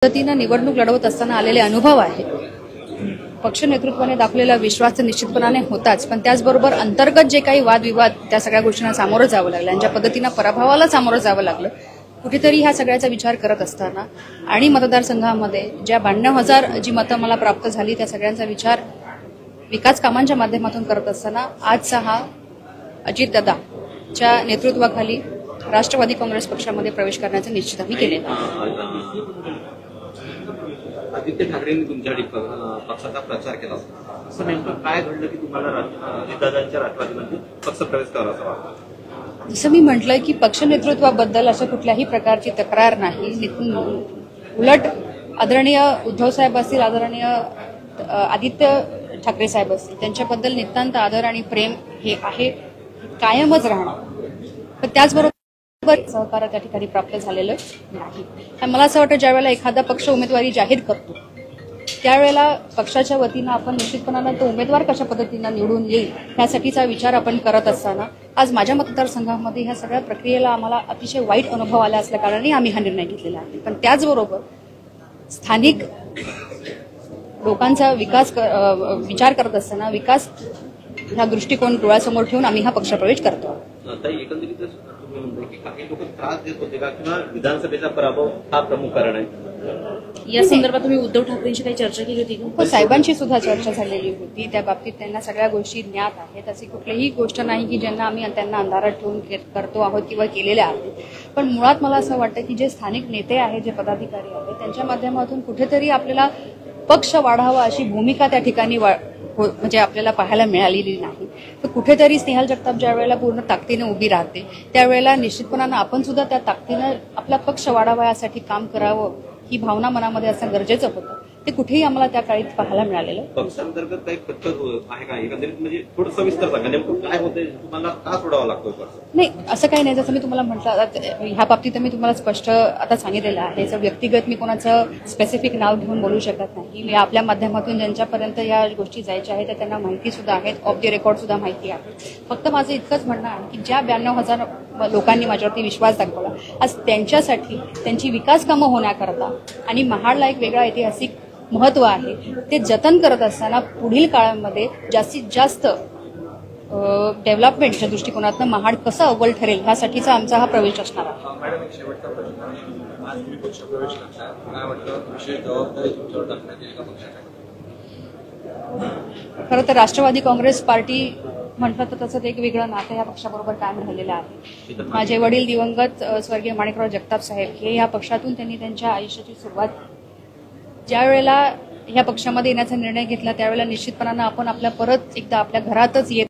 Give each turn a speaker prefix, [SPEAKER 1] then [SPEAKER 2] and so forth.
[SPEAKER 1] पद्धतीने निवडणूक लढवत असताना आलेले अनुभव आहे. पक्ष नेतृत्वाने दाखवलेला विश्वास तर निश्चितपणाने होताच, पण त्याचबरोबर अंतर्गत जे काही वादविवाद त्या सगळ्या गोष्टींना सामोरं जावं लागलं आणि ज्या पद्धतीनं पराभवाला सामोरं जावं लागलं, कुठेतरी ह्या सगळ्याचा विचार करत असताना आणि मतदारसंघामध्ये ज्या 92,000 जी मतं मला प्राप्त झाली त्या सगळ्यांचा विचार विकास कामांच्या माध्यमातून करत असताना आजचा हा अजितदादाच्या नेतृत्वाखाली राष्ट्रवादी काँग्रेस पक्षामध्ये प्रवेश करण्याचं निश्चित आम्ही केलेलं आहे.
[SPEAKER 2] आदित्य ठाकरेंनी तुमच्यासाठी पक्षाचा प्रचार केला होता. असं नेमकं काय घडलं की तुम्हाला अजितदादांच्या राष्ट्रवादीमध्ये पक्ष प्रवेश करावा वाटतो?
[SPEAKER 1] जसं मी म्हटलंय की पक्ष नेतृत्वाबद्दल असं कुठल्याही प्रकारची तक्रार नाही. उलट आदरणीय उद्धव साहेब असतील, आदरणीय आदित्य ठाकरे साहेब असतील, त्यांच्याबद्दल नितांत आदर आणि प्रेम हे आहे, कायमच राहणार. पण त्याचबरोबर सहकार्य त्या ठिकाणी प्राप्त झालेलं नाही. मला असं वाटतं ज्यावेळेला एखादा पक्ष उमेदवारी जाहीर करतो त्यावेळेला पक्षाच्या वतीनं आपण निश्चितपणानं तो उमेदवार कशा पद्धतीनं निवडून येईल यासाठीचा विचार आपण करत असताना आज माझ्या मतदारसंघामध्ये ह्या सगळ्या प्रक्रियेला आम्हाला अतिशय वाईट अनुभव आला असल्या कारणाने आम्ही हा निर्णय घेतलेला आहे. पण त्याचबरोबर स्थानिक लोकांचा विचार करत असताना विकास हा दृष्टिकोन डोळ्यासमोर ठेवून आम्ही हा पक्षप्रवेश करतो.
[SPEAKER 2] एकंदरीतच तुम्ही म्हणताय की काही लोक त्रास देत होते का किंवा विधानसभेचा पराभव हा प्रमुख कारण आहे?
[SPEAKER 3] या संदर्भात तुम्ही उद्धव ठाकरेंशी काही चर्चा केली होती का?
[SPEAKER 1] साहेबांशी सुद्धा चर्चा झालेली होती. त्या बाबतीत त्यांना सगळ्या गोष्टी ज्ञात आहेत. अशी कुठलीही गोष्ट नाही की ज्यांना आम्ही त्यांना अंधारात ठेवून करतो आहोत किंवा केलेल्या आहेत. पण मुळात मला असं वाटतं की जे स्थानिक नेते आहेत, जे पदाधिकारी आहेत, त्यांच्या माध्यमातून कुठेतरी आपल्याला पक्ष वाढावा अशी भूमिका त्या ठिकाणी म्हणजे आपल्याला पाहायला मिळालेली नाही. तर कुठेतरी स्नेहल जगताप ज्या वेळेला पूर्ण ताकदीने उभी राहते त्यावेळेला निश्चितपणानं आपण सुद्धा त्या ताकदीनं आपला पक्ष वाढावा यासाठी काम करावं ही भावना मनामध्ये असणं गरजेचं होतं. ते कुठेही आम्हाला त्या काळी पाहायला मिळालेलं.
[SPEAKER 2] पक्षांतर्गत काही खटखट आहे का एकंदरीत? म्हणजे थोडं सविस्तर सांगा नेमकं काय होतंय, तुम्हाला का सोडावा लागतो पक्ष?
[SPEAKER 1] नाही, असं काही नाही. जसं मी तुम्हाला म्हटलं ह्या बाबतीत मी तुम्हाला स्पष्ट आता सांगितलेलं आहे. जर व्यक्तिगत मी कोणाचं स्पेसिफिक नाव घेऊन बोलू शकत नाही. मी आपल्या माध्यमातून ज्यांच्यापर्यंत या गोष्टी जायच्या आहेत त्यांना माहिती सुद्धा आहेत, ऑफ द रेकॉर्ड सुद्धा माहिती आहे. फक्त माझं इतकंच म्हणणं आहे की ज्या 92,000 लोकांनी माझ्यावरती विश्वास दाखवला, आज त्यांच्यासाठी त्यांची विकास कामं होण्याकरता आणि महाडला एक वेगळा ऐतिहासिक महत्व आहे ते जतन करत असताना पुढील काळामध्ये जास्तीत जास्त डेव्हलपमेंटच्या दृष्टिकोनातून महाड कसं अव्वल ठरेल ह्यासाठीचा आमचा हा प्रवेश असणार आहे.
[SPEAKER 4] मॅडम, एक शेवटचा प्रश्न. आज तुम्ही पक्ष प्रवेश करताय, काय वाटतं विशेष जबाबदारी तुमच्यावर टाकण्यात येईल का पक्षाकडे?
[SPEAKER 1] खरं तर राष्ट्रवादी काँग्रेस पार्टी म्हटलं तर तसं एक वेगळं नातं या पक्षाबरोबर कायम झालेलं आहे. माझे वडील दिवंगत स्वर्गीय माणिकराव जगताप साहेब हे या पक्षातून त्यांनी त्यांच्या आयुष्याची सुरुवात ज्या वेळेला ह्या पक्षामध्ये येण्याचा निर्णय घेतला त्यावेळेला निश्चितपणानं आपण परत एकदा आपल्या घरातच येत